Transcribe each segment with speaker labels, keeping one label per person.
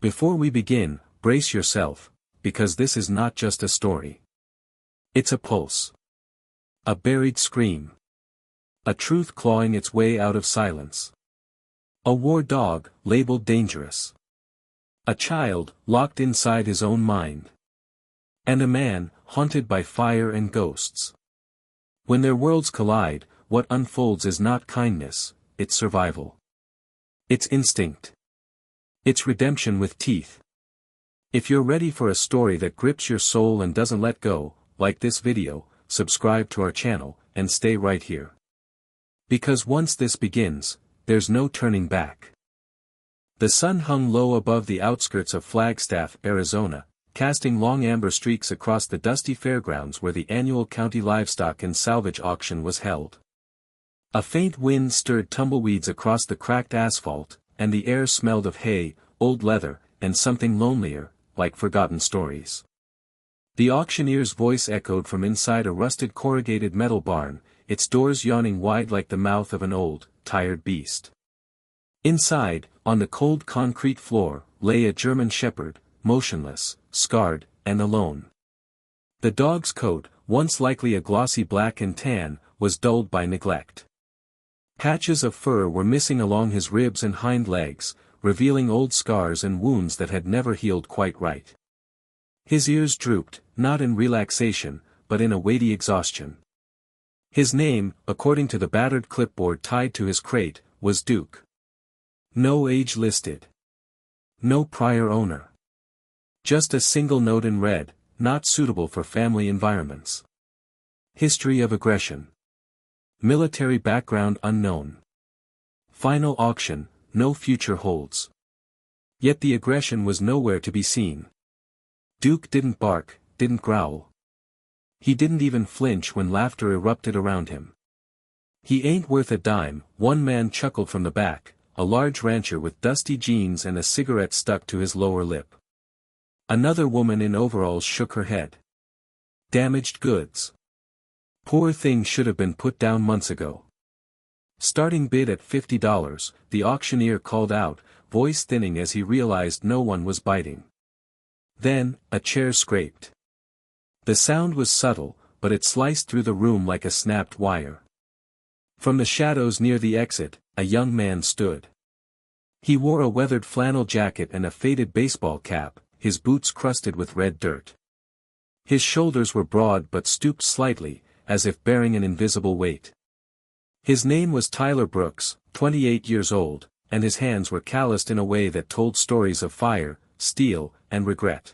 Speaker 1: Before we begin, brace yourself, because this is not just a story. It's a pulse. A buried scream. A truth clawing its way out of silence. A war dog, labeled dangerous. A child, locked inside his own mind. And a man, haunted by fire and ghosts. When their worlds collide, what unfolds is not kindness, it's survival. It's instinct. It's redemption with teeth. If you're ready for a story that grips your soul and doesn't let go, like this video, subscribe to our channel, and stay right here. Because once this begins, there's no turning back. The sun hung low above the outskirts of Flagstaff, Arizona, casting long amber streaks across the dusty fairgrounds where the annual county livestock and salvage auction was held. A faint wind stirred tumbleweeds across the cracked asphalt, and the air smelled of hay, old leather, and something lonelier, like forgotten stories. The auctioneer's voice echoed from inside a rusted corrugated metal barn, its doors yawning wide like the mouth of an old, tired beast. Inside, on the cold concrete floor, lay a German shepherd, motionless, scarred, and alone. The dog's coat, once likely a glossy black and tan, was dulled by neglect. Patches of fur were missing along his ribs and hind legs, revealing old scars and wounds that had never healed quite right. His ears drooped, not in relaxation, but in a weighty exhaustion. His name, according to the battered clipboard tied to his crate, was Duke. No age listed. No prior owner. Just a single note in red, not suitable for family environments. History of aggression. Military background unknown. Final auction, no future holds. Yet the aggression was nowhere to be seen. Duke didn't bark, didn't growl. He didn't even flinch when laughter erupted around him. He ain't worth a dime, one man chuckled from the back, a large rancher with dusty jeans and a cigarette stuck to his lower lip. Another woman in overalls shook her head. Damaged goods. Poor thing should have been put down months ago. Starting bid at $50, the auctioneer called out, voice thinning as he realized no one was biting. Then, a chair scraped. The sound was subtle, but it sliced through the room like a snapped wire. From the shadows near the exit, a young man stood. He wore a weathered flannel jacket and a faded baseball cap, his boots crusted with red dirt. His shoulders were broad but stooped slightly, as if bearing an invisible weight. His name was Tyler Brooks, 28 years old, and his hands were calloused in a way that told stories of fire, steel, and regret.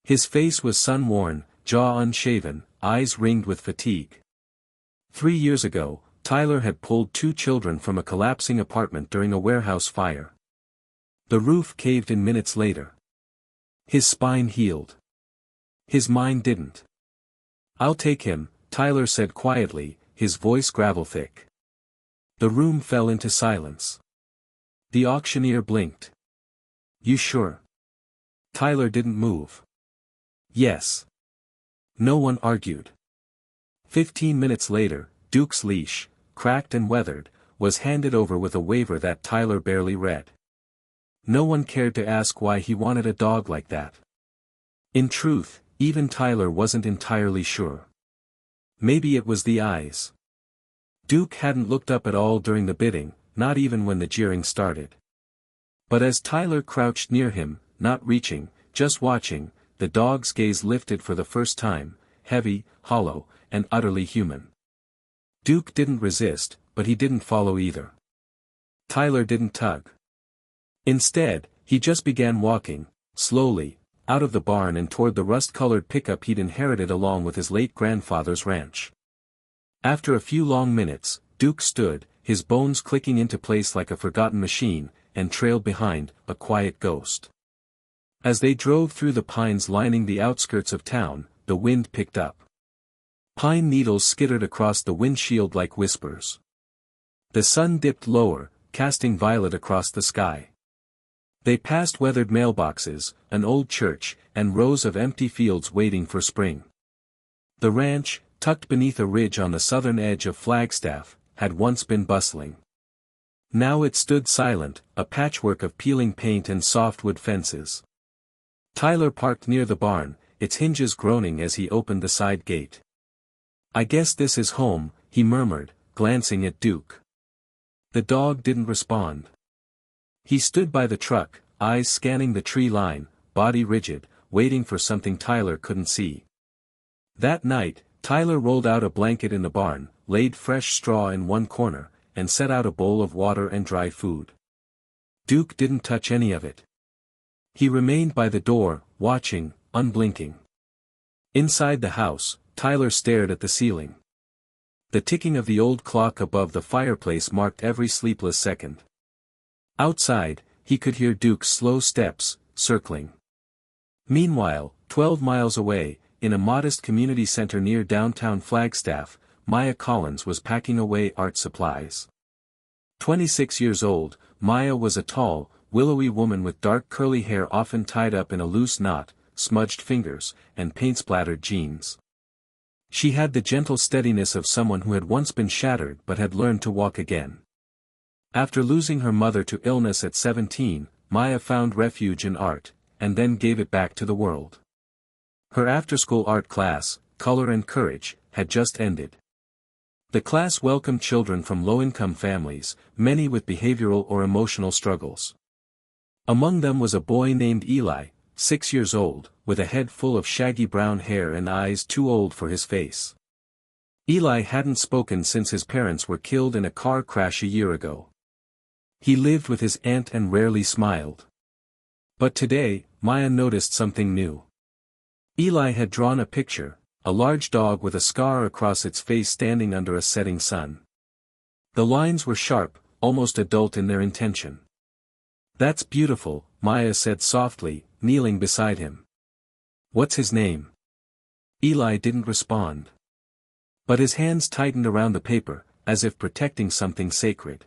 Speaker 1: His face was sun-worn, jaw unshaven, eyes ringed with fatigue. 3 years ago, Tyler had pulled 2 children from a collapsing apartment during a warehouse fire. The roof caved in minutes later. His spine healed. His mind didn't. "I'll take him," Tyler said quietly, his voice gravel-thick. The room fell into silence. The auctioneer blinked. "You sure?" Tyler didn't move. "Yes." No one argued. 15 minutes later, Duke's leash, cracked and weathered, was handed over with a waiver that Tyler barely read. No one cared to ask why he wanted a dog like that. In truth, even Tyler wasn't entirely sure. Maybe it was the eyes. Duke hadn't looked up at all during the bidding, not even when the jeering started. But as Tyler crouched near him, not reaching, just watching, the dog's gaze lifted for the first time, heavy, hollow, and utterly human. Duke didn't resist, but he didn't follow either. Tyler didn't tug. Instead, he just began walking, slowly, out of the barn and toward the rust-colored pickup he'd inherited along with his late grandfather's ranch. After a few long minutes, Duke stood, his bones clicking into place like a forgotten machine, and trailed behind, a quiet ghost. As they drove through the pines lining the outskirts of town, the wind picked up. Pine needles skittered across the windshield like whispers. The sun dipped lower, casting violet across the sky. They passed weathered mailboxes, an old church, and rows of empty fields waiting for spring. The ranch, tucked beneath a ridge on the southern edge of Flagstaff, had once been bustling. Now it stood silent, a patchwork of peeling paint and softwood fences. Tyler parked near the barn, its hinges groaning as he opened the side gate. "I guess this is home," he murmured, glancing at Duke. The dog didn't respond. He stood by the truck, eyes scanning the tree line, body rigid, waiting for something Tyler couldn't see. That night, Tyler rolled out a blanket in the barn, laid fresh straw in one corner, and set out a bowl of water and dry food. Duke didn't touch any of it. He remained by the door, watching, unblinking. Inside the house, Tyler stared at the ceiling. The ticking of the old clock above the fireplace marked every sleepless second. Outside, he could hear Duke's slow steps, circling. Meanwhile, 12 miles away, in a modest community center near downtown Flagstaff, Maya Collins was packing away art supplies. 26 years old, Maya was a tall, willowy woman with dark curly hair often tied up in a loose knot, smudged fingers, and paint-splattered jeans. She had the gentle steadiness of someone who had once been shattered but had learned to walk again. After losing her mother to illness at 17, Maya found refuge in art, and then gave it back to the world. Her after-school art class, Color and Courage, had just ended. The class welcomed children from low-income families, many with behavioral or emotional struggles. Among them was a boy named Eli, 6 years old, with a head full of shaggy brown hair and eyes too old for his face. Eli hadn't spoken since his parents were killed in a car crash a year ago. He lived with his aunt and rarely smiled. But today, Maya noticed something new. Eli had drawn a picture, a large dog with a scar across its face standing under a setting sun. The lines were sharp, almost adult in their intention. "That's beautiful," Maya said softly, kneeling beside him. "What's his name?" Eli didn't respond. But his hands tightened around the paper, as if protecting something sacred.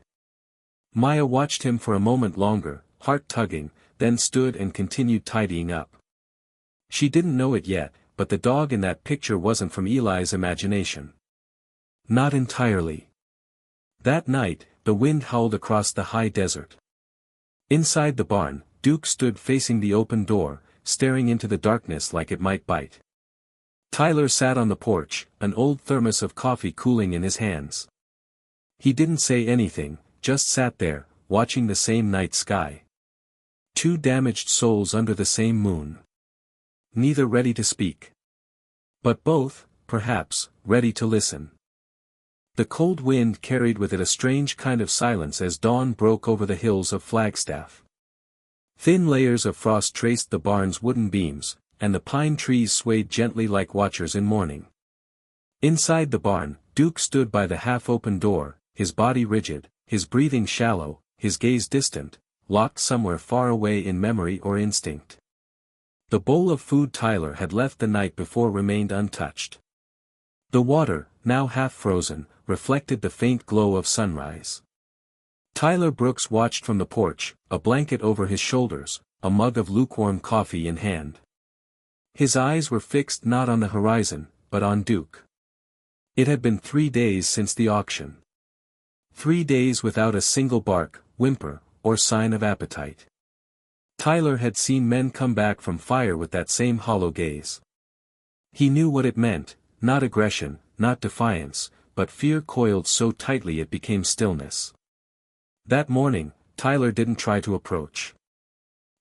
Speaker 1: Maya watched him for a moment longer, heart-tugging, then stood and continued tidying up. She didn't know it yet, but the dog in that picture wasn't from Eli's imagination. Not entirely. That night, the wind howled across the high desert. Inside the barn, Duke stood facing the open door, staring into the darkness like it might bite. Tyler sat on the porch, an old thermos of coffee cooling in his hands. He didn't say anything, just sat there, watching the same night sky. Two damaged souls under the same moon. Neither ready to speak. But both, perhaps, ready to listen. The cold wind carried with it a strange kind of silence as dawn broke over the hills of Flagstaff. Thin layers of frost traced the barn's wooden beams, and the pine trees swayed gently like watchers in mourning. Inside the barn, Duke stood by the half-open door, his body rigid, his breathing shallow, his gaze distant, locked somewhere far away in memory or instinct. The bowl of food Tyler had left the night before remained untouched. The water, now half-frozen, reflected the faint glow of sunrise. Tyler Brooks watched from the porch, a blanket over his shoulders, a mug of lukewarm coffee in hand. His eyes were fixed not on the horizon, but on Duke. It had been 3 days since the auction. 3 days without a single bark, whimper, or sign of appetite. Tyler had seen men come back from fire with that same hollow gaze. He knew what it meant, not aggression, not defiance, but fear coiled so tightly it became stillness. That morning, Tyler didn't try to approach.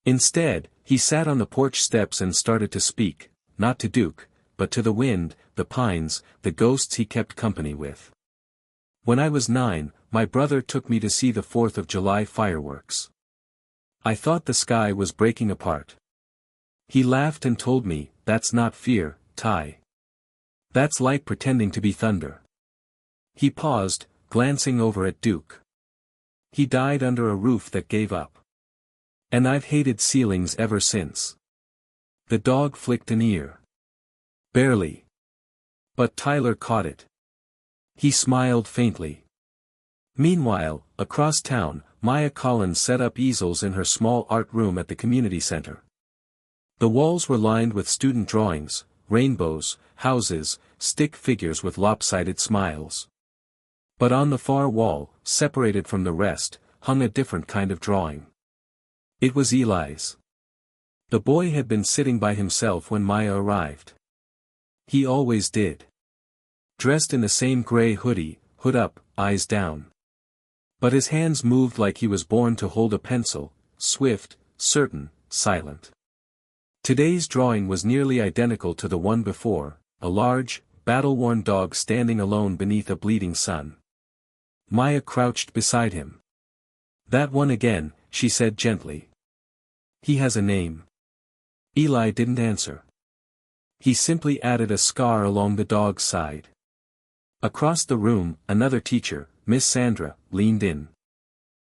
Speaker 1: Instead, he sat on the porch steps and started to speak, not to Duke, but to the wind, the pines, the ghosts he kept company with. "When I was 9, my brother took me to see the 4th of July fireworks. I thought the sky was breaking apart. He laughed and told me, 'That's not fear, Ty. That's like pretending to be thunder.'" He paused, glancing over at Duke. "He died under a roof that gave up. And I've hated ceilings ever since." The dog flicked an ear. "Barely." But Tyler caught it. He smiled faintly. Meanwhile, across town, Maya Collins set up easels in her small art room at the community center. The walls were lined with student drawings, rainbows, houses, stick figures with lopsided smiles. But on the far wall, separated from the rest, hung a different kind of drawing. It was Eli's. The boy had been sitting by himself when Maya arrived. He always did. Dressed in the same gray hoodie, hood up, eyes down. But his hands moved like he was born to hold a pencil, swift, certain, silent. Today's drawing was nearly identical to the one before, a large, battle-worn dog standing alone beneath a bleeding sun. Maya crouched beside him. "That one again," she said gently. "He has a name." Eli didn't answer. He simply added a scar along the dog's side. Across the room, another teacher, Miss Sandra, leaned in.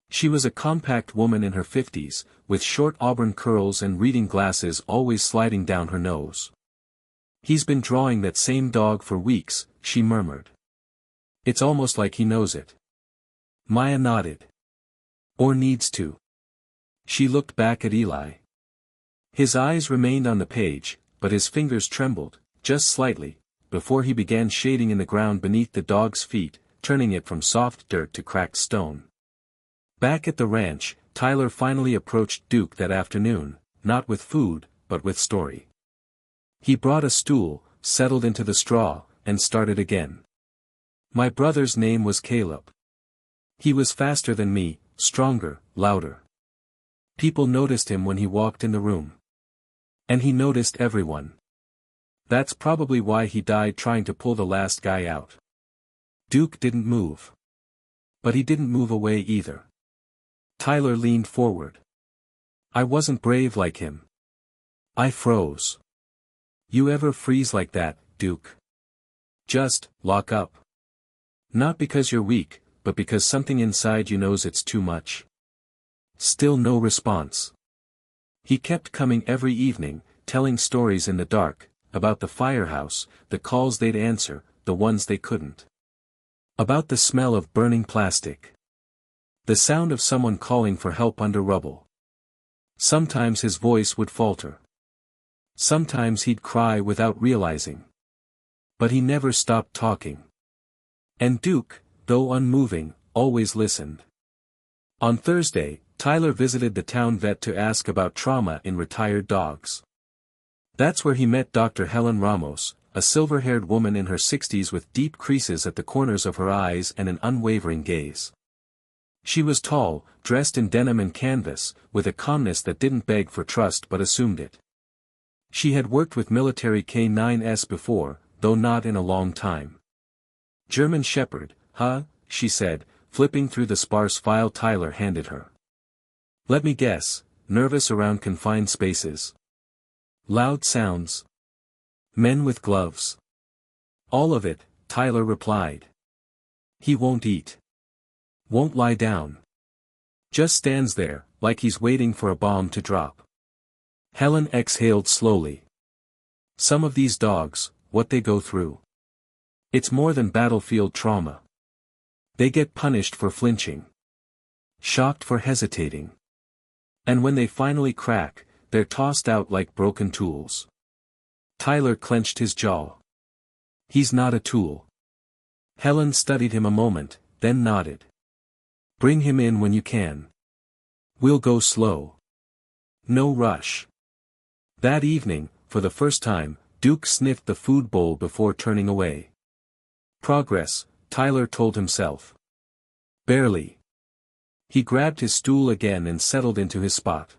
Speaker 1: She was a compact woman in her 50s, with short auburn curls and reading glasses always sliding down her nose. "He's been drawing that same dog for weeks," she murmured. "It's almost like he knows it." Maya nodded. "Or needs to." She looked back at Eli. His eyes remained on the page, but his fingers trembled, just slightly, before he began shading in the ground beneath the dog's feet, turning it from soft dirt to cracked stone. Back at the ranch, Tyler finally approached Duke that afternoon, not with food, but with story. He brought a stool, settled into the straw, and started again. "My brother's name was Caleb. He was faster than me, stronger, louder. People noticed him when he walked in the room. And he noticed everyone. That's probably why he died trying to pull the last guy out." Duke didn't move. But he didn't move away either. Tyler leaned forward. "I wasn't brave like him. I froze." "You ever freeze like that, Duke? Just, lock up. Not because you're weak, but because something inside you knows it's too much." Still no response. He kept coming every evening, telling stories in the dark, about the firehouse, the calls they'd answer, the ones they couldn't. About the smell of burning plastic. The sound of someone calling for help under rubble. Sometimes his voice would falter. Sometimes he'd cry without realizing. But he never stopped talking. And Duke, though unmoving, always listened. On Thursday, Tyler visited the town vet to ask about trauma in retired dogs. That's where he met Dr. Helen Ramos, a silver-haired woman in her 60s with deep creases at the corners of her eyes and an unwavering gaze. She was tall, dressed in denim and canvas, with a calmness that didn't beg for trust but assumed it. She had worked with military K9s before, though not in a long time. "German Shepherd, huh?" she said, flipping through the sparse file Tyler handed her. "Let me guess, nervous around confined spaces. Loud sounds. Men with gloves." "All of it," Tyler replied. "He won't eat. Won't lie down. Just stands there, like he's waiting for a bomb to drop." Helen exhaled slowly. "Some of these dogs, what they go through. It's more than battlefield trauma. They get punished for flinching. Shocked for hesitating. And when they finally crack, they're tossed out like broken tools." Tyler clenched his jaw. "He's not a tool." Helen studied him a moment, then nodded. "Bring him in when you can. We'll go slow. No rush." That evening, for the first time, Duke sniffed the food bowl before turning away. Progress, Tyler told himself. Barely. He grabbed his stool again and settled into his spot.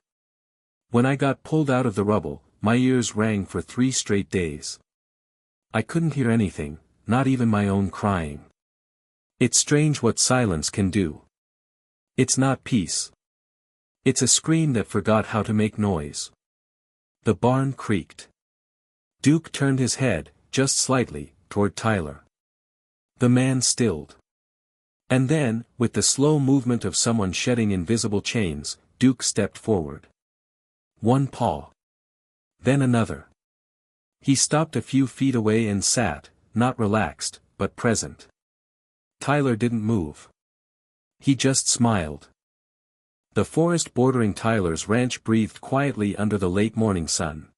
Speaker 1: "When I got pulled out of the rubble, my ears rang for 3 straight days. I couldn't hear anything, not even my own crying. It's strange what silence can do. It's not peace. It's a scream that forgot how to make noise." The barn creaked. Duke turned his head, just slightly, toward Tyler. The man stilled. And then, with the slow movement of someone shedding invisible chains, Duke stepped forward. One paw. Then another. He stopped a few feet away and sat, not relaxed, but present. Tyler didn't move. He just smiled. The forest bordering Tyler's ranch breathed quietly under the late morning sun.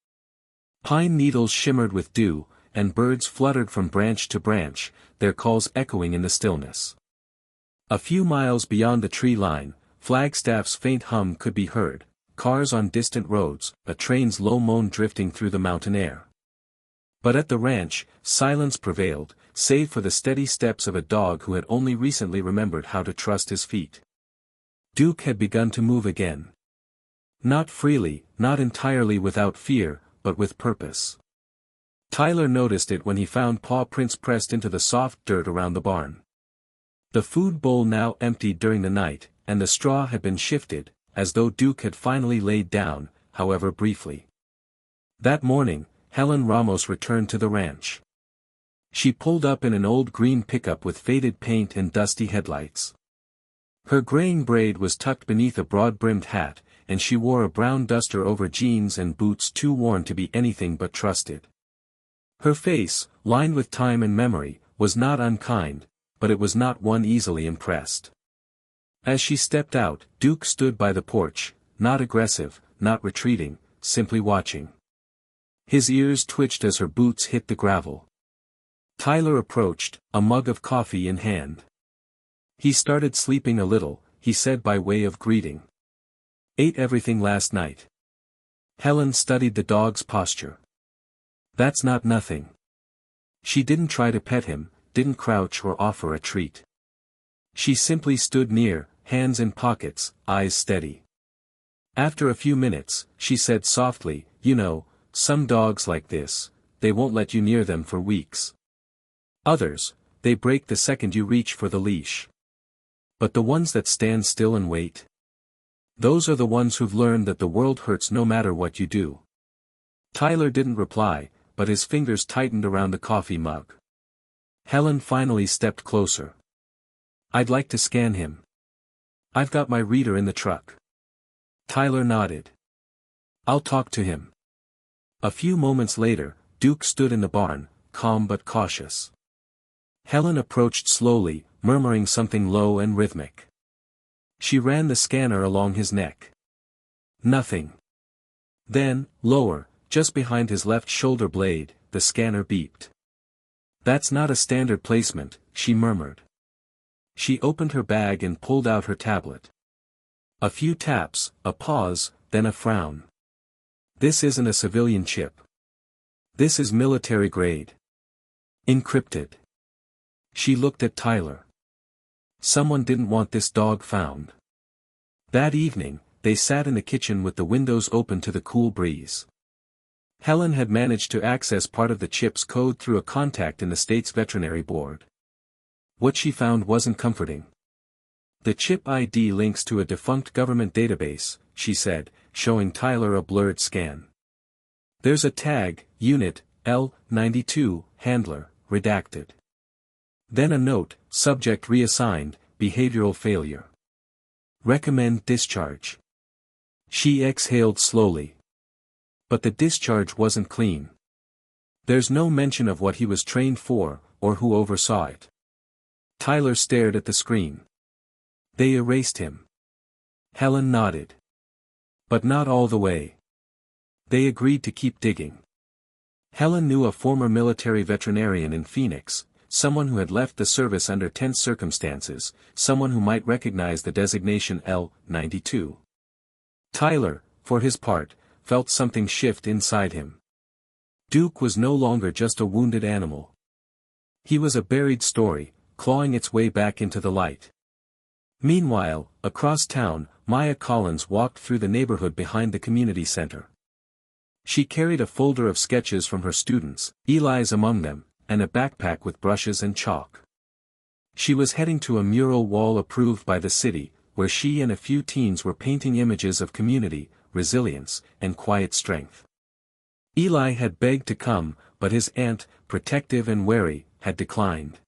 Speaker 1: Pine needles shimmered with dew, and birds fluttered from branch to branch, their calls echoing in the stillness. A few miles beyond the tree line, Flagstaff's faint hum could be heard, cars on distant roads, a train's low moan drifting through the mountain air. But at the ranch, silence prevailed, save for the steady steps of a dog who had only recently remembered how to trust his feet. Duke had begun to move again. Not freely, not entirely without fear, but with purpose. Tyler noticed it when he found paw prints pressed into the soft dirt around the barn. The food bowl now emptied during the night, and the straw had been shifted, as though Duke had finally laid down, however briefly. That morning, Helen Ramos returned to the ranch. She pulled up in an old green pickup with faded paint and dusty headlights. Her graying braid was tucked beneath a broad-brimmed hat, and she wore a brown duster over jeans and boots too worn to be anything but trusted. Her face, lined with time and memory, was not unkind, but it was not one easily impressed. As she stepped out, Duke stood by the porch, not aggressive, not retreating, simply watching. His ears twitched as her boots hit the gravel. Tyler approached, a mug of coffee in hand. He started sleeping a little, he said by way of greeting. Ate everything last night. Helen studied the dog's posture. That's not nothing. She didn't try to pet him, didn't crouch or offer a treat. She simply stood near, hands in pockets, eyes steady. After a few minutes, she said softly, "You know, some dogs like this, they won't let you near them for weeks. Others, they break the second you reach for the leash. But the ones that stand still and wait? Those are the ones who've learned that the world hurts no matter what you do." Tyler didn't reply, but his fingers tightened around the coffee mug. Helen finally stepped closer. "I'd like to scan him. I've got my reader in the truck." Tyler nodded. "I'll talk to him." A few moments later, Duke stood in the barn, calm but cautious. Helen approached slowly, murmuring something low and rhythmic. She ran the scanner along his neck. Nothing. Then, lower, just behind his left shoulder blade, the scanner beeped. "That's not a standard placement," she murmured. She opened her bag and pulled out her tablet. A few taps, a pause, then a frown. "This isn't a civilian chip. This is military grade. Encrypted." She looked at Tyler. Someone didn't want this dog found. That evening, they sat in the kitchen with the windows open to the cool breeze. Helen had managed to access part of the chip's code through a contact in the state's veterinary board. What she found wasn't comforting. "The chip ID links to a defunct government database," she said, showing Tyler a blurred scan. "There's a tag, Unit, L92, Handler, redacted. Then a note, subject reassigned, behavioral failure. Recommend discharge." She exhaled slowly. But the discharge wasn't clean. There's no mention of what he was trained for, or who oversaw it. Tyler stared at the screen. "They erased him." Helen nodded. "But not all the way. They agreed to keep digging." Helen knew a former military veterinarian in Phoenix, someone who had left the service under tense circumstances, someone who might recognize the designation L92. Tyler, for his part, felt something shift inside him. Duke was no longer just a wounded animal. He was a buried story, clawing its way back into the light. Meanwhile, across town, Maya Collins walked through the neighborhood behind the community center. She carried a folder of sketches from her students, Eli's among them, and a backpack with brushes and chalk. She was heading to a mural wall approved by the city, where she and a few teens were painting images of community, resilience, and quiet strength. Eli had begged to come, but his aunt, protective and wary, had declined.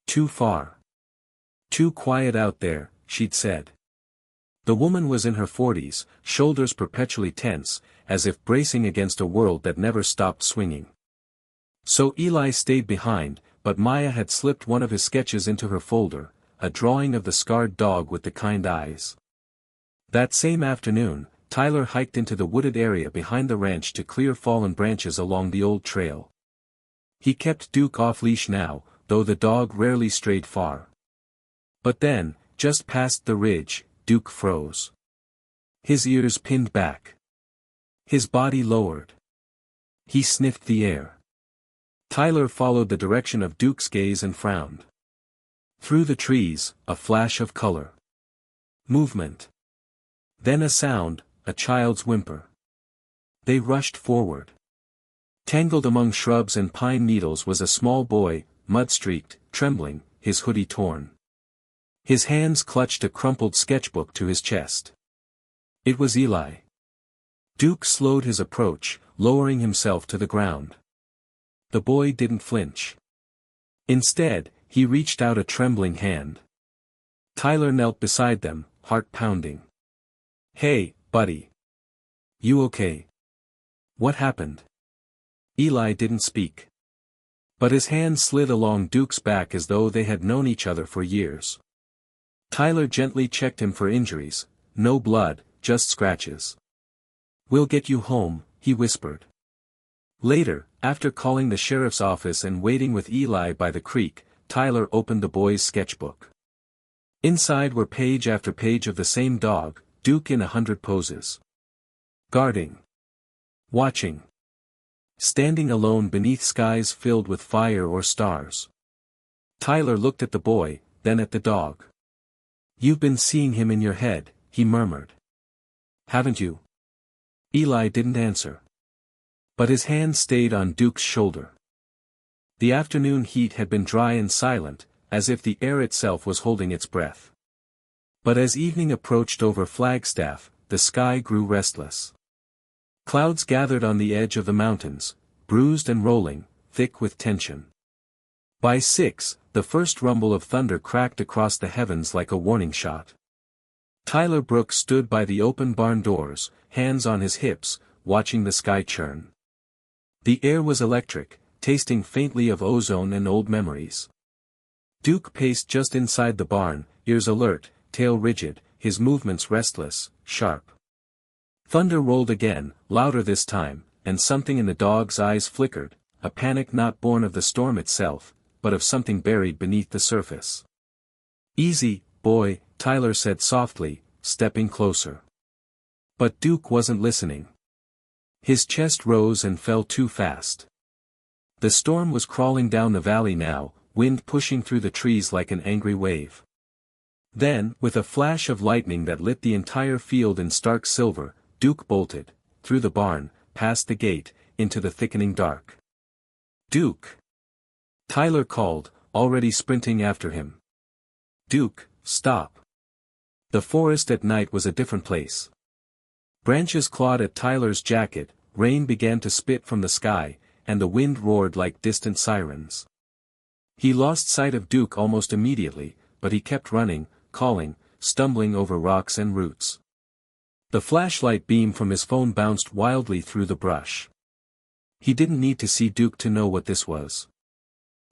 Speaker 1: "Too far. Too quiet out there," she'd said. The woman was in her 40s, shoulders perpetually tense, as if bracing against a world that never stopped swinging. So Eli stayed behind, but Maya had slipped one of his sketches into her folder, a drawing of the scarred dog with the kind eyes. That same afternoon, Tyler hiked into the wooded area behind the ranch to clear fallen branches along the old trail. He kept Duke off-leash now, though the dog rarely strayed far. But then, just past the ridge, Duke froze. His ears pinned back. His body lowered. He sniffed the air. Tyler followed the direction of Duke's gaze and frowned. Through the trees, a flash of color. Movement. Then a sound, a child's whimper. They rushed forward. Tangled among shrubs and pine needles was a small boy, mud-streaked, trembling, his hoodie torn. His hands clutched a crumpled sketchbook to his chest. It was Eli. Duke slowed his approach, lowering himself to the ground. The boy didn't flinch. Instead, he reached out a trembling hand. Tyler knelt beside them, heart pounding. "Hey, buddy. You okay? What happened?" Eli didn't speak. But his hand slid along Duke's back as though they had known each other for years. Tyler gently checked him for injuries, no blood, just scratches. "We'll get you home," he whispered. Later, after calling the sheriff's office and waiting with Eli by the creek, Tyler opened the boy's sketchbook. Inside were page after page of the same dog, Duke in 100 poses. Guarding. Watching. Standing alone beneath skies filled with fire or stars. Tyler looked at the boy, then at the dog. "You've been seeing him in your head," he murmured. "Haven't you?" Eli didn't answer. But his hand stayed on Duke's shoulder. The afternoon heat had been dry and silent, as if the air itself was holding its breath. But as evening approached over Flagstaff, the sky grew restless. Clouds gathered on the edge of the mountains, bruised and rolling, thick with tension. By 6, the first rumble of thunder cracked across the heavens like a warning shot. Tyler Brooks stood by the open barn doors, hands on his hips, watching the sky churn. The air was electric, tasting faintly of ozone and old memories. Duke paced just inside the barn, ears alert, tail rigid, his movements restless, sharp. Thunder rolled again, louder this time, and something in the dog's eyes flickered, a panic not born of the storm itself, but of something buried beneath the surface. "Easy, boy," Tyler said softly, stepping closer. But Duke wasn't listening. His chest rose and fell too fast. The storm was crawling down the valley now, wind pushing through the trees like an angry wave. Then, with a flash of lightning that lit the entire field in stark silver, Duke bolted, through the barn, past the gate, into the thickening dark. "Duke!" Tyler called, already sprinting after him. "Duke, stop." The forest at night was a different place. Branches clawed at Tyler's jacket, rain began to spit from the sky, and the wind roared like distant sirens. He lost sight of Duke almost immediately, but he kept running, calling, stumbling over rocks and roots. The flashlight beam from his phone bounced wildly through the brush. He didn't need to see Duke to know what this was.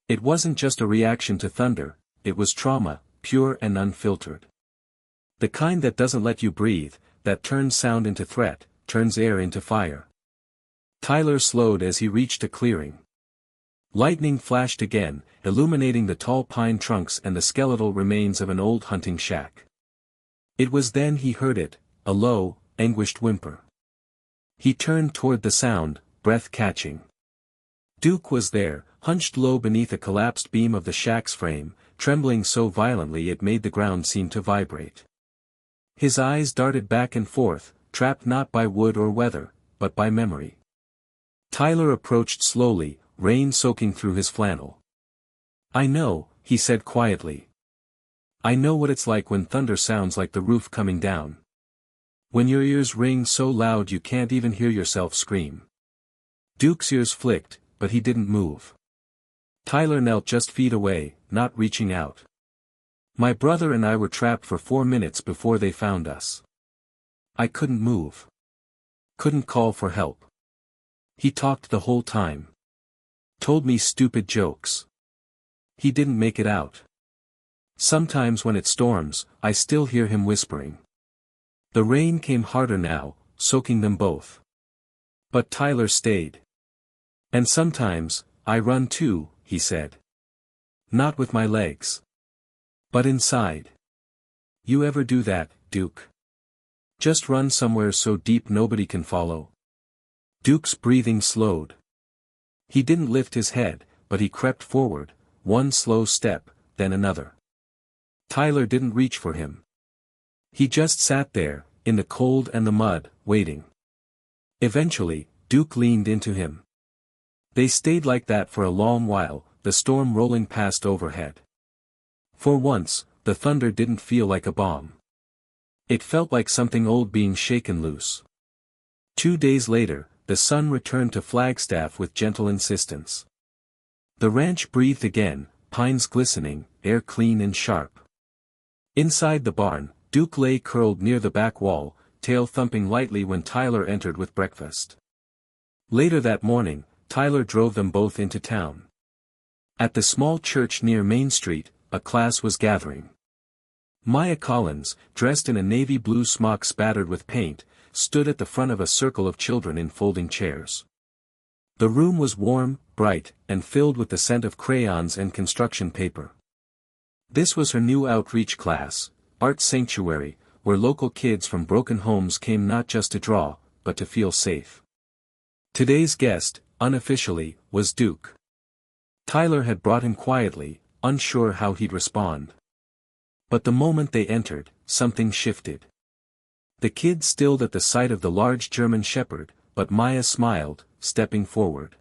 Speaker 1: It wasn't just a reaction to thunder, it was trauma, pure and unfiltered. The kind that doesn't let you breathe, that turns sound into threat, turns air into fire. Tyler slowed as he reached a clearing. Lightning flashed again, illuminating the tall pine trunks and the skeletal remains of an old hunting shack. It was then he heard it, a low, anguished whimper. He turned toward the sound, breath-catching. Duke was there, hunched low beneath a collapsed beam of the shack's frame, trembling so violently it made the ground seem to vibrate. His eyes darted back and forth, trapped not by wood or weather, but by memory. Tyler approached slowly, rain soaking through his flannel. "I know," he said quietly. "I know what it's like when thunder sounds like the roof coming down. When your ears ring so loud you can't even hear yourself scream." Duke's ears flicked, but he didn't move. Tyler knelt just feet away, not reaching out. "My brother and I were trapped for 4 minutes before they found us. I couldn't move. Couldn't call for help. He talked the whole time. Told me stupid jokes. He didn't make it out. Sometimes when it storms, I still hear him whispering." The rain came harder now, soaking them both. But Tyler stayed. "And sometimes, I run too," he said. "Not with my legs. But inside. You ever do that, Duke? Just run somewhere so deep nobody can follow? Duke's breathing slowed. He didn't lift his head, but he crept forward, one slow step, then another. Tyler didn't reach for him. He just sat there, in the cold and the mud, waiting. Eventually, Duke leaned into him. They stayed like that for a long while, the storm rolling past overhead. For once, the thunder didn't feel like a bomb. It felt like something old being shaken loose. 2 days later, the sun returned to Flagstaff with gentle insistence. The ranch breathed again, pines glistening, air clean and sharp. Inside the barn, Duke lay curled near the back wall, tail thumping lightly when Tyler entered with breakfast. Later that morning, Tyler drove them both into town. At the small church near Main Street, a class was gathering. Maya Collins, dressed in a navy blue smock spattered with paint, stood at the front of a circle of children in folding chairs. The room was warm, bright, and filled with the scent of crayons and construction paper. This was her new outreach class, Art Sanctuary, where local kids from broken homes came not just to draw, but to feel safe. Today's guest, unofficially, was Duke. Tyler had brought him quietly, unsure how he'd respond. But the moment they entered, something shifted. The kids stilled at the sight of the large German shepherd, but Maya smiled, stepping forward.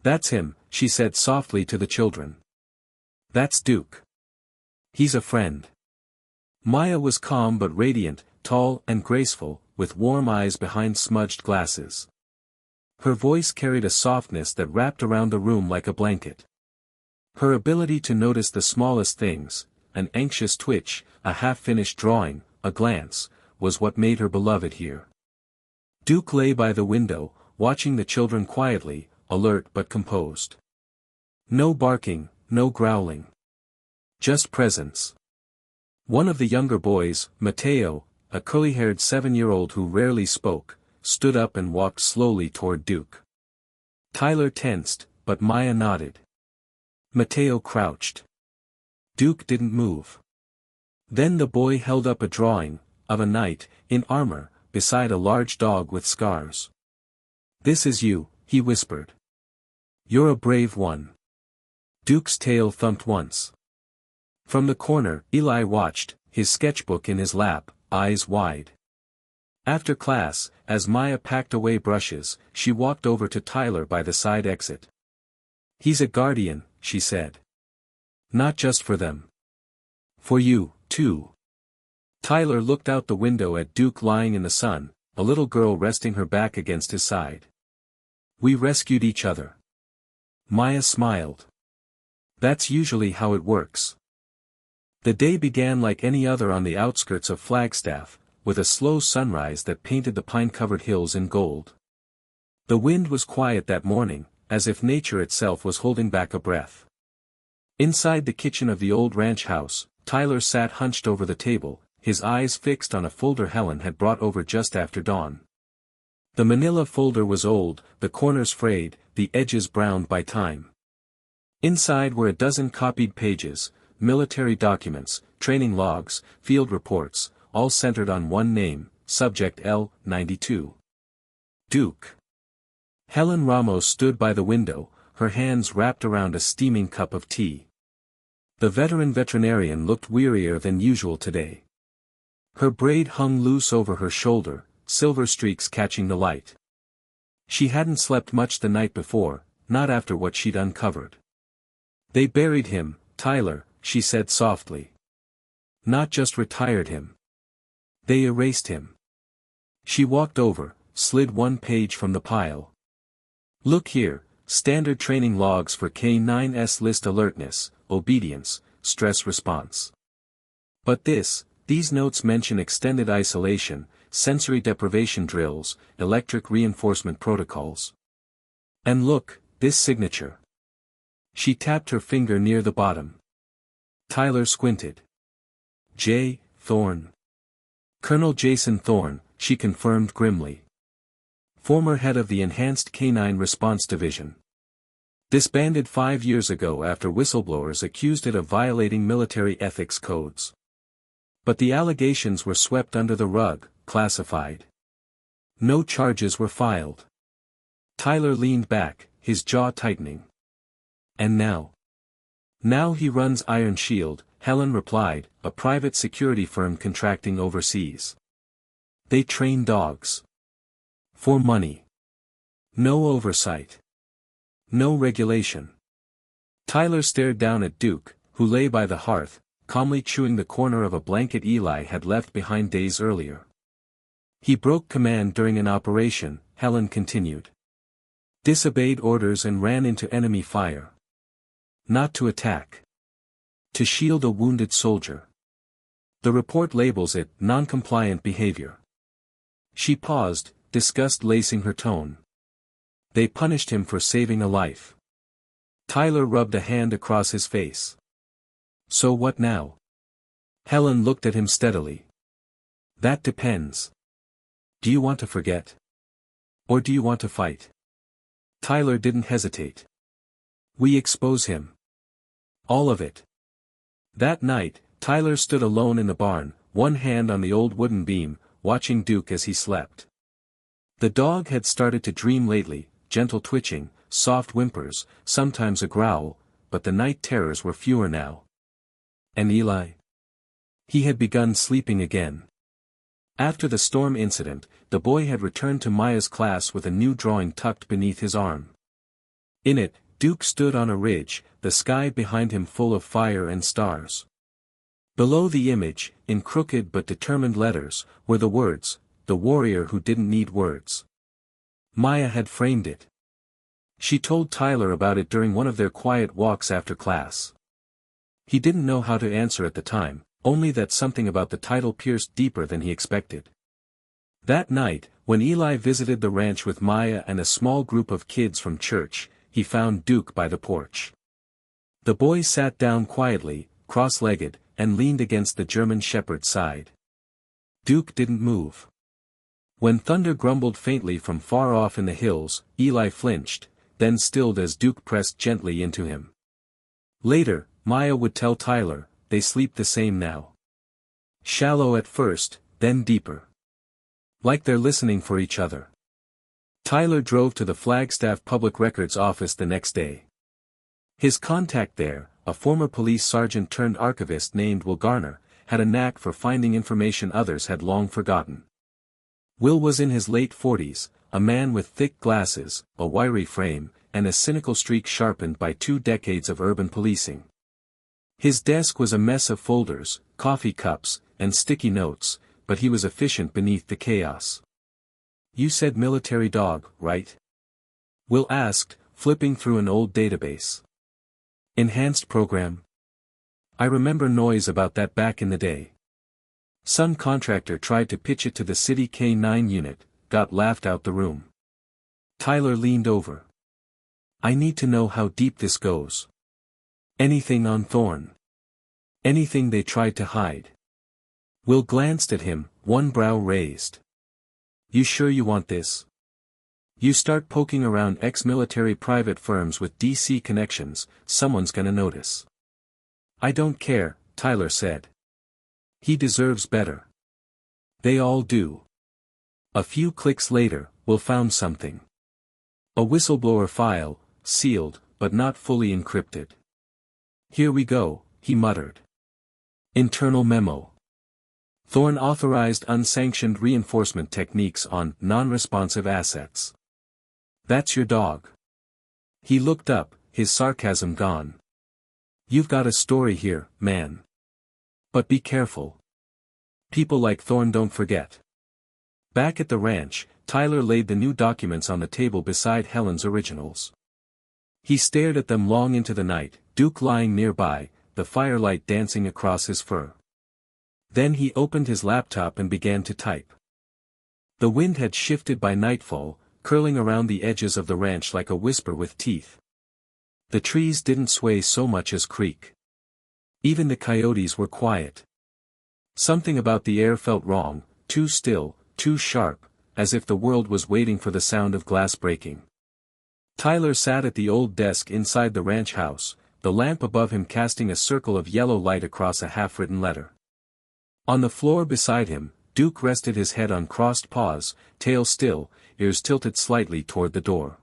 Speaker 1: "That's him," she said softly to the children. "That's Duke. He's a friend." Maya was calm but radiant, tall and graceful, with warm eyes behind smudged glasses. Her voice carried a softness that wrapped around the room like a blanket. Her ability to notice the smallest things, an anxious twitch, a half-finished drawing, a glance, was what made her beloved here. Duke lay by the window, watching the children quietly, alert but composed. No barking, no growling. Just presence. One of the younger boys, Mateo, a curly-haired 7-year-old who rarely spoke, stood up and walked slowly toward Duke. Tyler tensed, but Maya nodded. Mateo crouched. Duke didn't move. Then the boy held up a drawing, of a knight, in armor, beside a large dog with scars. "This is you," he whispered. "You're a brave one." Duke's tail thumped once. From the corner, Eli watched, his sketchbook in his lap, eyes wide. After class, as Maya packed away brushes, she walked over to Tyler by the side exit. "He's a guardian," she said. "Not just for them. For you, too." Tyler looked out the window at Duke lying in the sun, a little girl resting her back against his side. "We rescued each other." Maya smiled. "That's usually how it works." The day began like any other on the outskirts of Flagstaff, with a slow sunrise that painted the pine-covered hills in gold. The wind was quiet that morning, as if nature itself was holding back a breath. Inside the kitchen of the old ranch house, Tyler sat hunched over the table, his eyes fixed on a folder Helen had brought over just after dawn. The manila folder was old, the corners frayed, the edges browned by time. Inside were a dozen copied pages, military documents, training logs, field reports, all centered on one name, subject L-92. Duke. Helen Ramos stood by the window, her hands wrapped around a steaming cup of tea. The veteran veterinarian looked wearier than usual today. Her braid hung loose over her shoulder, silver streaks catching the light. She hadn't slept much the night before, not after what she'd uncovered. "They buried him, Tyler," she said softly. "Not just retired him. They erased him." She walked over, slid one page from the pile. "Look here, standard training logs for K-9's list: alertness, obedience, stress response. But these notes mention extended isolation, sensory deprivation drills, electric reinforcement protocols. And look, this signature." She tapped her finger near the bottom. Tyler squinted. "J. Thorne. Colonel Jason Thorne," she confirmed grimly. "Former head of the Enhanced Canine Response Division. Disbanded 5 years ago after whistleblowers accused it of violating military ethics codes." But the allegations were swept under the rug, classified. No charges were filed. Tyler leaned back, his jaw tightening. And now? Now he runs Iron Shield, Helen replied, a private security firm contracting overseas. They train dogs. For money. No oversight. No regulation. Tyler stared down at Duke, who lay by the hearth, calmly chewing the corner of a blanket Eli had left behind days earlier. He broke command during an operation, Helen continued. Disobeyed orders and ran into enemy fire. Not to attack. To shield a wounded soldier. The report labels it non-compliant behavior. She paused, disgust lacing her tone. They punished him for saving a life. Tyler rubbed a hand across his face. So what now? Helen looked at him steadily. That depends. Do you want to forget? Or do you want to fight? Tyler didn't hesitate. We expose him. All of it. That night, Tyler stood alone in the barn, one hand on the old wooden beam, watching Duke as he slept. The dog had started to dream lately, gentle twitching, soft whimpers, sometimes a growl, but the night terrors were fewer now. And Eli? He had begun sleeping again. After the storm incident, the boy had returned to Maya's class with a new drawing tucked beneath his arm. In it, Duke stood on a ridge, the sky behind him full of fire and stars. Below the image, in crooked but determined letters, were the words, "The warrior who didn't need words." Maya had framed it. She told Tyler about it during one of their quiet walks after class. He didn't know how to answer at the time, only that something about the title pierced deeper than he expected. That night, when Eli visited the ranch with Maya and a small group of kids from church, he found Duke by the porch. The boy sat down quietly, cross-legged, and leaned against the German shepherd's side. Duke didn't move. When thunder grumbled faintly from far off in the hills, Eli flinched, then stilled as Duke pressed gently into him. Later, Maya would tell Tyler, they sleep the same now. Shallow at first, then deeper. Like they're listening for each other. Tyler drove to the Flagstaff Public Records office the next day. His contact there, a former police sergeant turned archivist named Will Garner, had a knack for finding information others had long forgotten. Will was in his late 40s, a man with thick glasses, a wiry frame, and a cynical streak sharpened by 2 decades of urban policing. His desk was a mess of folders, coffee cups, and sticky notes, but he was efficient beneath the chaos. You said military dog, right? Will asked, flipping through an old database. Enhanced program? I remember noise about that back in the day. Some contractor tried to pitch it to the city K-9 unit, got laughed out the room. Tyler leaned over. I need to know how deep this goes. Anything on Thorn? Anything they tried to hide? Will glanced at him, one brow raised. You sure you want this? You start poking around ex-military private firms with DC connections, someone's gonna notice. I don't care, Tyler said. He deserves better. They all do. A few clicks later, Will found something. A whistleblower file, sealed, but not fully encrypted. Here we go, he muttered. Internal memo. Thorn authorized unsanctioned reinforcement techniques on non-responsive assets. That's your dog. He looked up, his sarcasm gone. You've got a story here, man. But be careful. People like Thorn don't forget. Back at the ranch, Tyler laid the new documents on the table beside Helen's originals. He stared at them long into the night, Duke lying nearby, the firelight dancing across his fur. Then he opened his laptop and began to type. The wind had shifted by nightfall, curling around the edges of the ranch like a whisper with teeth. The trees didn't sway so much as creak. Even the coyotes were quiet. Something about the air felt wrong, too still, too sharp, as if the world was waiting for the sound of glass breaking. Tyler sat at the old desk inside the ranch house, the lamp above him casting a circle of yellow light across a half-written letter. On the floor beside him, Duke rested his head on crossed paws, tail still, ears tilted slightly toward the door.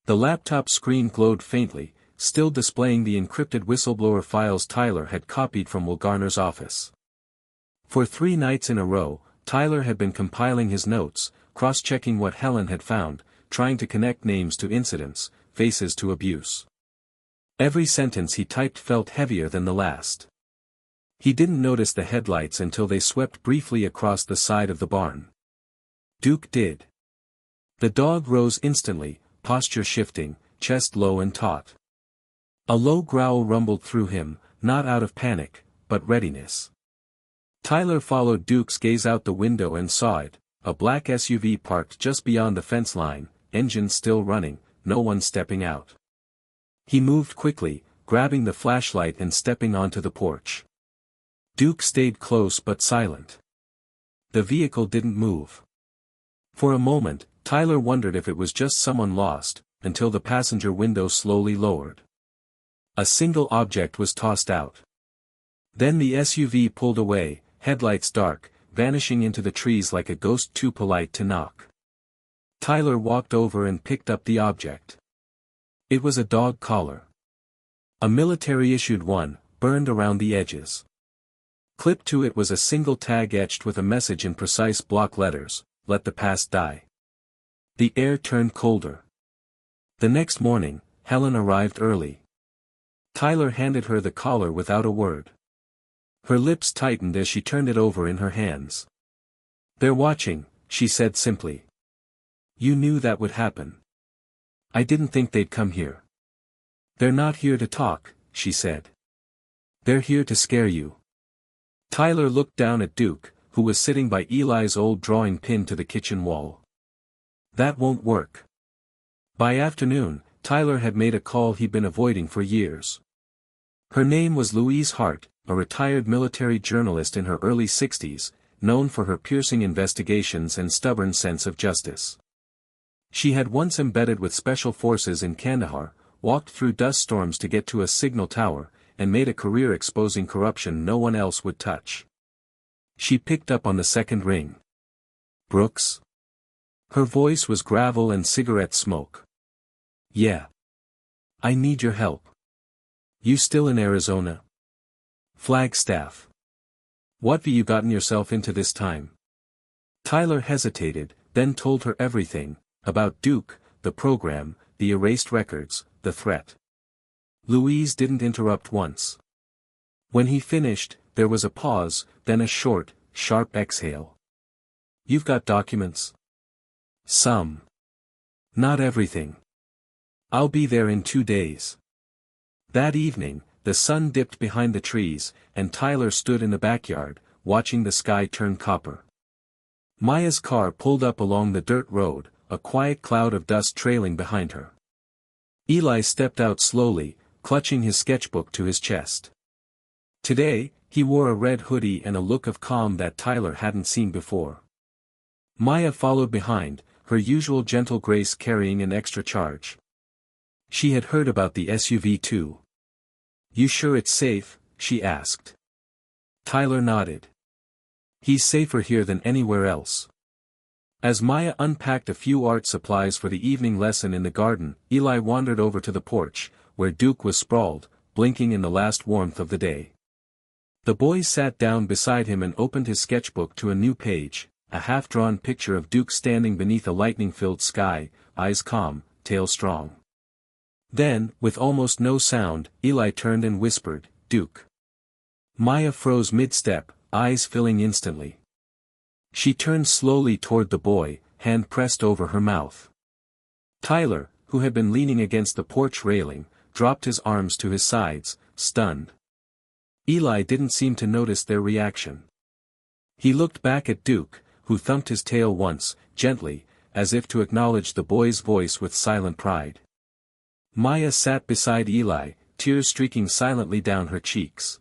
Speaker 1: The laptop screen glowed faintly, still displaying the encrypted whistleblower files Tyler had copied from Will Garner's office. For 3 nights in a row, Tyler had been compiling his notes, cross-checking what Helen had found, trying to connect names to incidents, faces to abuse. Every sentence he typed felt heavier than the last. He didn't notice the headlights until they swept briefly across the side of the barn. Duke did. The dog rose instantly, posture shifting, chest low and taut. A low growl rumbled through him, not out of panic, but readiness. Tyler followed Duke's gaze out the window and saw it, a black SUV parked just beyond the fence line, engine still running, no one stepping out. He moved quickly, grabbing the flashlight and stepping onto the porch. Duke stayed close but silent. The vehicle didn't move. For a moment, Tyler wondered if it was just someone lost, until the passenger window slowly lowered. A single object was tossed out. Then the SUV pulled away, headlights dark, vanishing into the trees like a ghost too polite to knock. Tyler walked over and picked up the object. It was a dog collar. A military-issued one, burned around the edges. Clipped to it was a single tag etched with a message in precise block letters, "Let the past die." The air turned colder. The next morning, Helen arrived early. Tyler handed her the collar without a word. Her lips tightened as she turned it over in her hands. "They're watching," she said simply. "You knew that would happen. I didn't think they'd come here." "They're not here to talk," she said. "They're here to scare you." Tyler looked down at Duke, who was sitting by Eli's old drawing pinned to the kitchen wall. "That won't work." By afternoon, Tyler had made a call he'd been avoiding for years. Her name was Louise Hart, a retired military journalist in her early 60s, known for her piercing investigations and stubborn sense of justice. She had once embedded with special forces in Kandahar, walked through dust storms to get to a signal tower, and made a career exposing corruption no one else would touch. She picked up on the second ring. "Brooks?" Her voice was gravel and cigarette smoke. "Yeah. I need your help." "You still in Arizona?" "Flagstaff." "What have you gotten yourself into this time?" Tyler hesitated, then told her everything, about Duke, the program, the erased records, the threat. Louise didn't interrupt once. When he finished, there was a pause, then a short, sharp exhale. "You've got documents?" "Some. Not everything. I'll be there in 2 days." That evening, the sun dipped behind the trees, and Tyler stood in the backyard, watching the sky turn copper. Maya's car pulled up along the dirt road, a quiet cloud of dust trailing behind her. Eli stepped out slowly, clutching his sketchbook to his chest. Today, he wore a red hoodie and a look of calm that Tyler hadn't seen before. Maya followed behind, her usual gentle grace carrying an extra charge. She had heard about the SUV too. "You sure it's safe?" she asked. Tyler nodded. "He's safer here than anywhere else." As Maya unpacked a few art supplies for the evening lesson in the garden, Eli wandered over to the porch, where Duke was sprawled, blinking in the last warmth of the day. The boy sat down beside him and opened his sketchbook to a new page, a half-drawn picture of Duke standing beneath a lightning-filled sky, eyes calm, tail strong. Then, with almost no sound, Eli turned and whispered, "Duke." Maya froze mid-step, eyes filling instantly. She turned slowly toward the boy, hand pressed over her mouth. Tyler, who had been leaning against the porch railing, dropped his arms to his sides, stunned. Eli didn't seem to notice their reaction. He looked back at Duke, who thumped his tail once, gently, as if to acknowledge the boy's voice with silent pride. Maya sat beside Eli, tears streaking silently down her cheeks.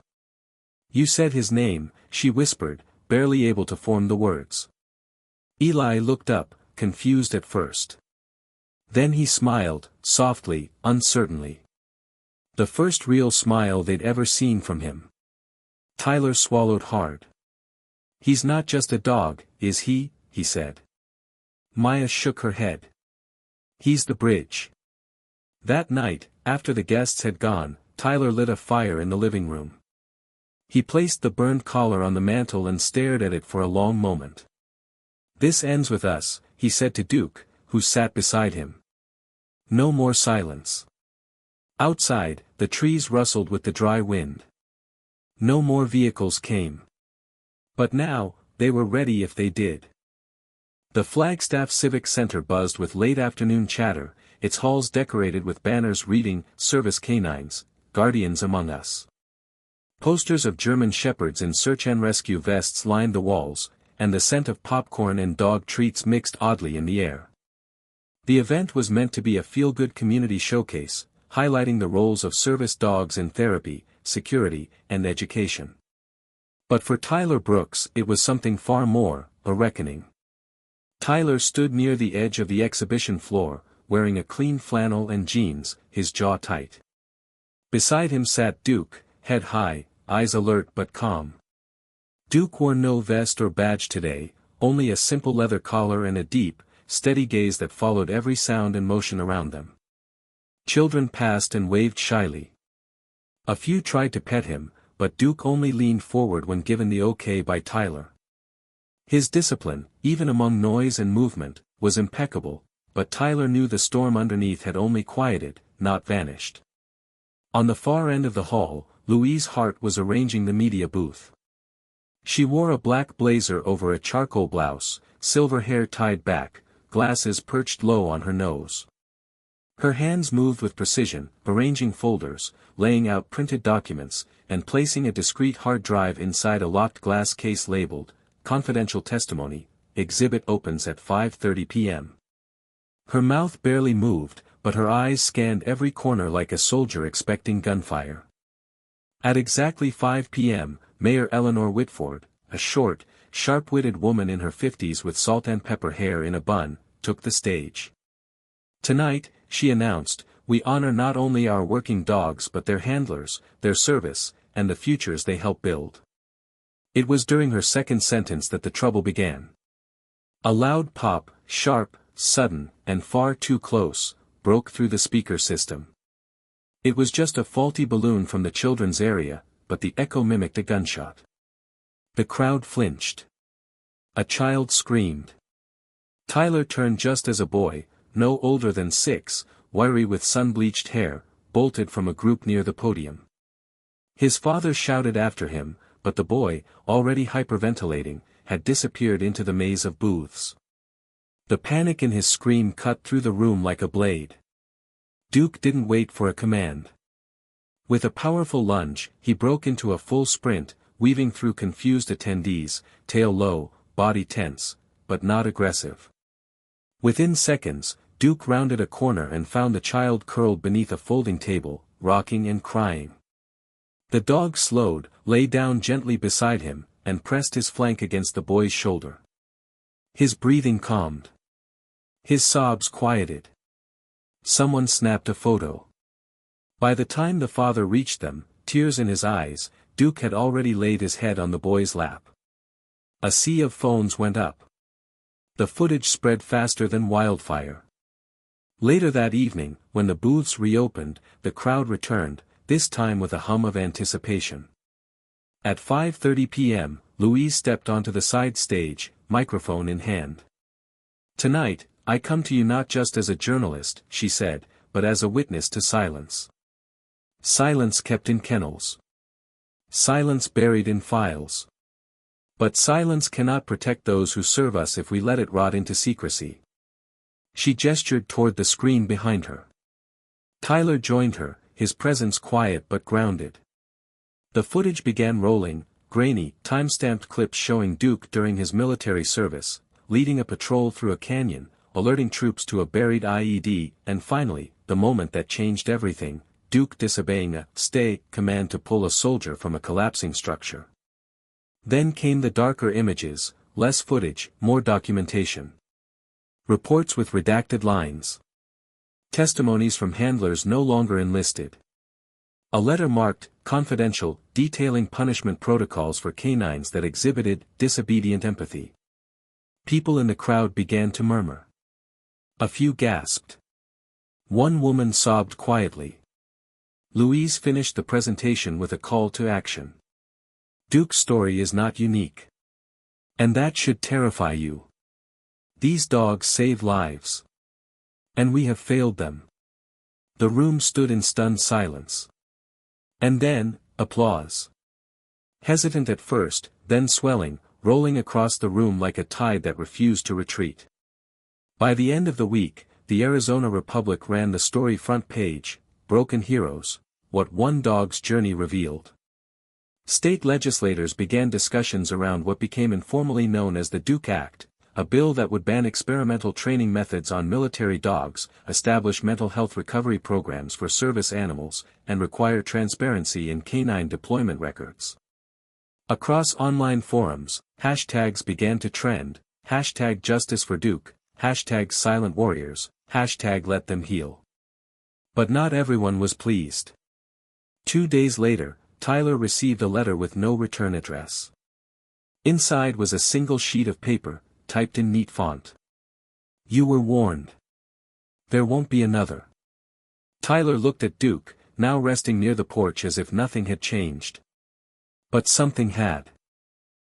Speaker 1: "You said his name," she whispered, barely able to form the words. Eli looked up, confused at first. Then he smiled, softly, uncertainly. The first real smile they'd ever seen from him. Tyler swallowed hard. He's not just a dog, is he? He said. Maya shook her head. He's the bridge. That night, after the guests had gone, Tyler lit a fire in the living room. He placed the burned collar on the mantel and stared at it for a long moment. This ends with us, he said to Duke, who sat beside him. No more silence. Outside, the trees rustled with the dry wind. No more vehicles came. But now, they were ready if they did. The Flagstaff Civic Center buzzed with late afternoon chatter, its halls decorated with banners reading, Service Canines, Guardians Among Us. Posters of German shepherds in search and rescue vests lined the walls, and the scent of popcorn and dog treats mixed oddly in the air. The event was meant to be a feel-good community showcase, highlighting the roles of service dogs in therapy, security, and education. But for Tyler Brooks it was something far more, a reckoning. Tyler stood near the edge of the exhibition floor, wearing a clean flannel and jeans, his jaw tight. Beside him sat Duke, head high, eyes alert but calm. Duke wore no vest or badge today, only a simple leather collar and a deep, steady gaze that followed every sound and motion around them. Children passed and waved shyly. A few tried to pet him, but Duke only leaned forward when given the okay by Tyler. His discipline, even among noise and movement, was impeccable, but Tyler knew the storm underneath had only quieted, not vanished. On the far end of the hall, Louise Hart was arranging the media booth. She wore a black blazer over a charcoal blouse, silver hair tied back, glasses perched low on her nose. Her hands moved with precision, arranging folders, laying out printed documents, and placing a discreet hard drive inside a locked glass case labeled, Confidential Testimony, Exhibit opens at 5:30 p.m. Her mouth barely moved, but her eyes scanned every corner like a soldier expecting gunfire. At exactly 5 p.m., Mayor Eleanor Whitford, a short, sharp-witted woman in her 50s with salt and pepper hair in a bun, took the stage. Tonight, she announced, we honor not only our working dogs but their handlers, their service, and the futures they help build. It was during her second sentence that the trouble began. A loud pop, sharp, sudden, and far too close, broke through the speaker system. It was just a faulty balloon from the children's area, but the echo mimicked a gunshot. The crowd flinched. A child screamed. Tyler turned just as a boy, no older than 6, wiry with sun-bleached hair, bolted from a group near the podium. His father shouted after him, but the boy, already hyperventilating, had disappeared into the maze of booths. The panic in his scream cut through the room like a blade. Duke didn't wait for a command. With a powerful lunge, he broke into a full sprint, weaving through confused attendees, tail low, body tense, but not aggressive. Within seconds, Duke rounded a corner and found the child curled beneath a folding table, rocking and crying. The dog slowed, lay down gently beside him, and pressed his flank against the boy's shoulder. His breathing calmed. His sobs quieted. Someone snapped a photo. By the time the father reached them, tears in his eyes, Duke had already laid his head on the boy's lap. A sea of phones went up. The footage spread faster than wildfire. Later that evening, when the booths reopened, the crowd returned, this time with a hum of anticipation. At 5:30 p.m., Louise stepped onto the side stage, microphone in hand. Tonight, I come to you not just as a journalist, she said, but as a witness to silence. Silence kept in kennels. Silence buried in files. But silence cannot protect those who serve us if we let it rot into secrecy. She gestured toward the screen behind her. Tyler joined her, his presence quiet but grounded. The footage began rolling, grainy, time-stamped clips showing Duke during his military service, leading a patrol through a canyon, alerting troops to a buried IED, and finally, the moment that changed everything, Duke disobeying a "stay" command to pull a soldier from a collapsing structure. Then came the darker images, less footage, more documentation. Reports with redacted lines. Testimonies from handlers no longer enlisted. A letter marked, confidential, detailing punishment protocols for canines that exhibited disobedient empathy. People in the crowd began to murmur. A few gasped. One woman sobbed quietly. Louise finished the presentation with a call to action. Duke's story is not unique. And that should terrify you. These dogs save lives. And we have failed them. The room stood in stunned silence. And then, applause. Hesitant at first, then swelling, rolling across the room like a tide that refused to retreat. By the end of the week, the Arizona Republic ran the story front page, Broken Heroes, What One Dog's Journey Revealed. State legislators began discussions around what became informally known as the Duke Act, a bill that would ban experimental training methods on military dogs, establish mental health recovery programs for service animals, and require transparency in canine deployment records. Across online forums, hashtags began to trend, hashtag Justice for Duke, hashtag Silent Warriors, hashtag Let Them Heal. But not everyone was pleased. 2 days later, Tyler received a letter with no return address. Inside was a single sheet of paper, typed in neat font. You were warned. There won't be another. Tyler looked at Duke, now resting near the porch as if nothing had changed. But something had.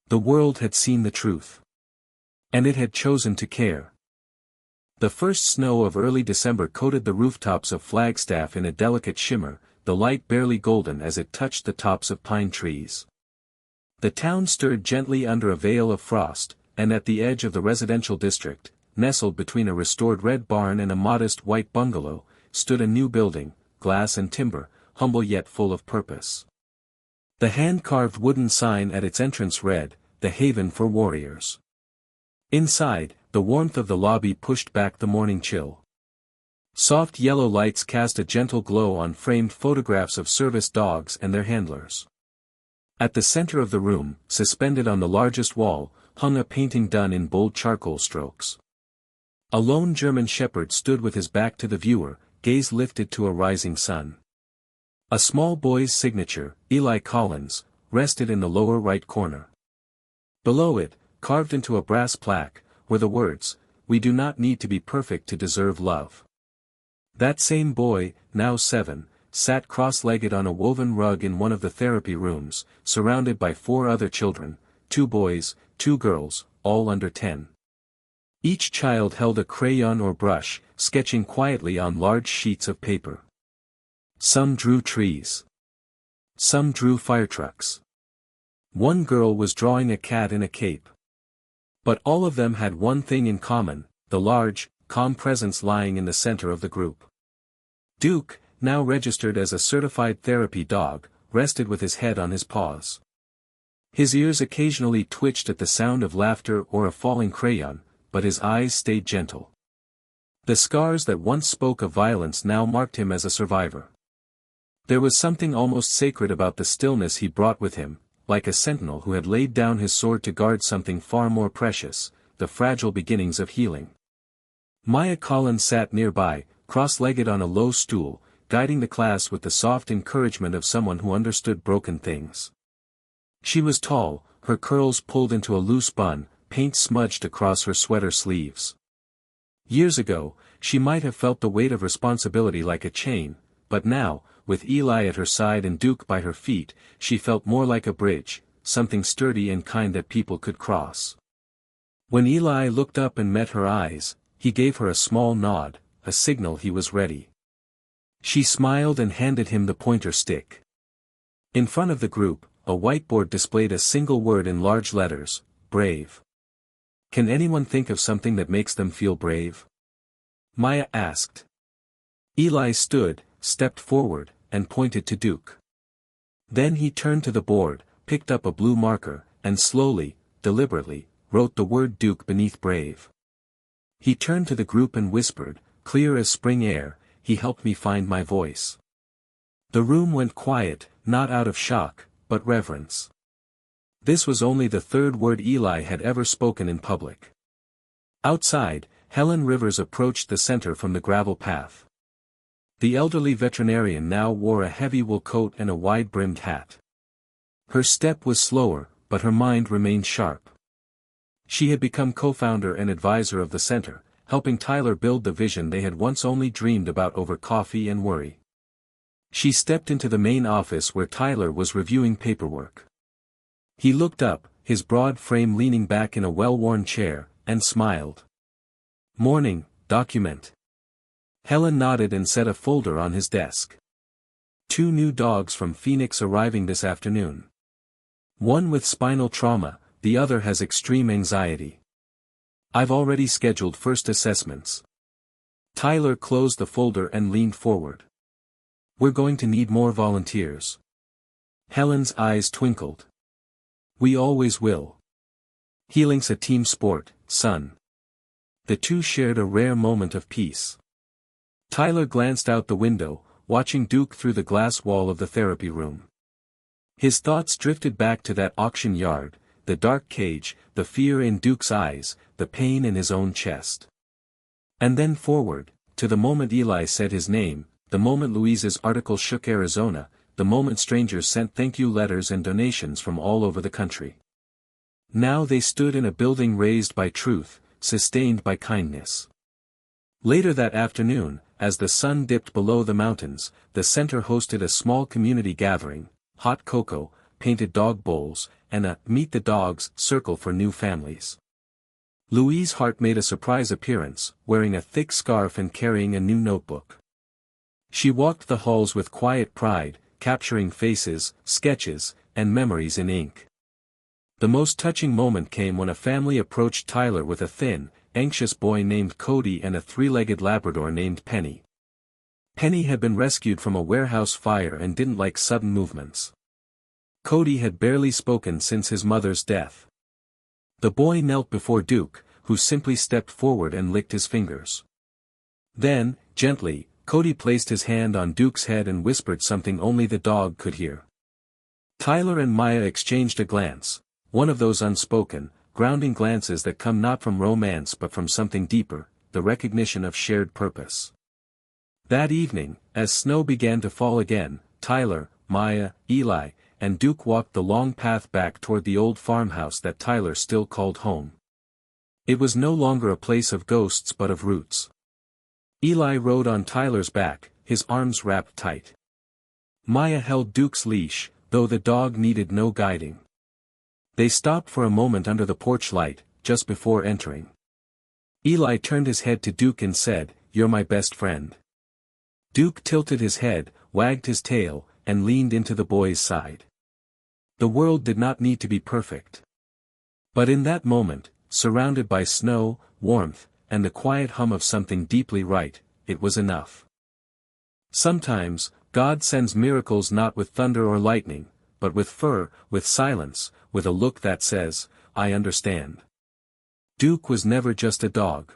Speaker 1: The world had seen the truth. And it had chosen to care. The first snow of early December coated the rooftops of Flagstaff in a delicate shimmer, the light barely golden as it touched the tops of pine trees. The town stirred gently under a veil of frost, and at the edge of the residential district, nestled between a restored red barn and a modest white bungalow, stood a new building, glass and timber, humble yet full of purpose. The hand-carved wooden sign at its entrance read, "The Haven for Warriors." Inside, the warmth of the lobby pushed back the morning chill. Soft yellow lights cast a gentle glow on framed photographs of service dogs and their handlers. At the center of the room, suspended on the largest wall, hung a painting done in bold charcoal strokes. A lone German shepherd stood with his back to the viewer, gaze lifted to a rising sun. A small boy's signature, Eli Collins, rested in the lower right corner. Below it, carved into a brass plaque, were the words, "We do not need to be perfect to deserve love." That same boy, now 7, sat cross-legged on a woven rug in one of the therapy rooms, surrounded by 4 other children, 2 boys, 2 girls, all under 10. Each child held a crayon or brush, sketching quietly on large sheets of paper. Some drew trees. Some drew firetrucks. One girl was drawing a cat in a cape. But all of them had one thing in common, the large, calm presence lying in the center of the group. Duke, now registered as a certified therapy dog, rested with his head on his paws. His ears occasionally twitched at the sound of laughter or a falling crayon, but his eyes stayed gentle. The scars that once spoke of violence now marked him as a survivor. There was something almost sacred about the stillness he brought with him, like a sentinel who had laid down his sword to guard something far more precious, the fragile beginnings of healing. Maya Collins sat nearby, cross-legged on a low stool, guiding the class with the soft encouragement of someone who understood broken things. She was tall, her curls pulled into a loose bun, paint smudged across her sweater sleeves. Years ago, she might have felt the weight of responsibility like a chain, but now, with Eli at her side and Duke by her feet, she felt more like a bridge, something sturdy and kind that people could cross. When Eli looked up and met her eyes, he gave her a small nod, a signal he was ready. She smiled and handed him the pointer stick. In front of the group, a whiteboard displayed a single word in large letters, brave. Can anyone think of something that makes them feel brave? Maya asked. Eli stood, stepped forward, and pointed to Duke. Then he turned to the board, picked up a blue marker, and slowly, deliberately, wrote the word Duke beneath brave. He turned to the group and whispered, clear as spring air, "He helped me find my voice." The room went quiet, not out of shock, but reverence. This was only the third word Eli had ever spoken in public. Outside, Helen Rivers approached the center from the gravel path. The elderly veterinarian now wore a heavy wool coat and a wide-brimmed hat. Her step was slower, but her mind remained sharp. She had become co-founder and advisor of the center, helping Tyler build the vision they had once only dreamed about over coffee and worry. She stepped into the main office where Tyler was reviewing paperwork. He looked up, his broad frame leaning back in a well-worn chair, and smiled. "Morning, document." Helen nodded and set a folder on his desk. "2 new dogs from Phoenix arriving this afternoon. One with spinal trauma, the other has extreme anxiety. I've already scheduled first assessments." Tyler closed the folder and leaned forward. "We're going to need more volunteers." Helen's eyes twinkled. "We always will. Healing's a team sport, son." The two shared a rare moment of peace. Tyler glanced out the window, watching Duke through the glass wall of the therapy room. His thoughts drifted back to that auction yard, the dark cage, the fear in Duke's eyes, the pain in his own chest. And then forward, to the moment Eli said his name, the moment Louise's article shook Arizona, the moment strangers sent thank-you letters and donations from all over the country. Now they stood in a building raised by truth, sustained by kindness. Later that afternoon, as the sun dipped below the mountains, the center hosted a small community gathering, hot cocoa, painted dog bowls, and a "Meet the Dogs" circle for new families. Louise Hart made a surprise appearance, wearing a thick scarf and carrying a new notebook. She walked the halls with quiet pride, capturing faces, sketches, and memories in ink. The most touching moment came when a family approached Tyler with a thin, anxious boy named Cody and a 3-legged Labrador named Penny. Penny had been rescued from a warehouse fire and didn't like sudden movements. Cody had barely spoken since his mother's death. The boy knelt before Duke, who simply stepped forward and licked his fingers. Then, gently, Cody placed his hand on Duke's head and whispered something only the dog could hear. Tyler and Maya exchanged a glance, one of those unspoken, grounding glances that come not from romance but from something deeper, the recognition of shared purpose. That evening, as snow began to fall again, Tyler, Maya, Eli, and Duke walked the long path back toward the old farmhouse that Tyler still called home. It was no longer a place of ghosts but of roots. Eli rode on Tyler's back, his arms wrapped tight. Maya held Duke's leash, though the dog needed no guiding. They stopped for a moment under the porch light, just before entering. Eli turned his head to Duke and said, "You're my best friend." Duke tilted his head, wagged his tail, and leaned into the boy's side. The world did not need to be perfect. But in that moment, surrounded by snow, warmth, and the quiet hum of something deeply right, it was enough. Sometimes, God sends miracles not with thunder or lightning, but with fur, with silence, with a look that says, "I understand." Duke was never just a dog.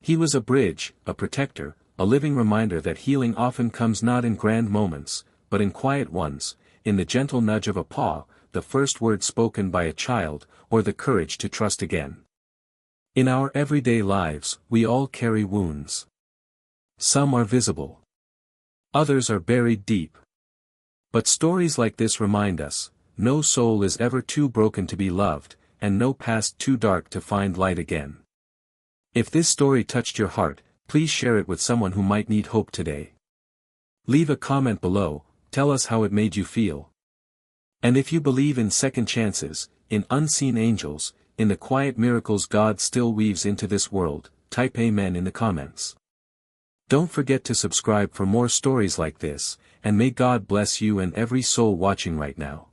Speaker 1: He was a bridge, a protector, a living reminder that healing often comes not in grand moments, but in quiet ones, in the gentle nudge of a paw, the first word spoken by a child, or the courage to trust again. In our everyday lives, we all carry wounds. Some are visible. Others are buried deep. But stories like this remind us, no soul is ever too broken to be loved, and no past too dark to find light again. If this story touched your heart, please share it with someone who might need hope today. Leave a comment below, tell us how it made you feel. And if you believe in second chances, in unseen angels, in the quiet miracles God still weaves into this world, type Amen in the comments. Don't forget to subscribe for more stories like this, and may God bless you and every soul watching right now.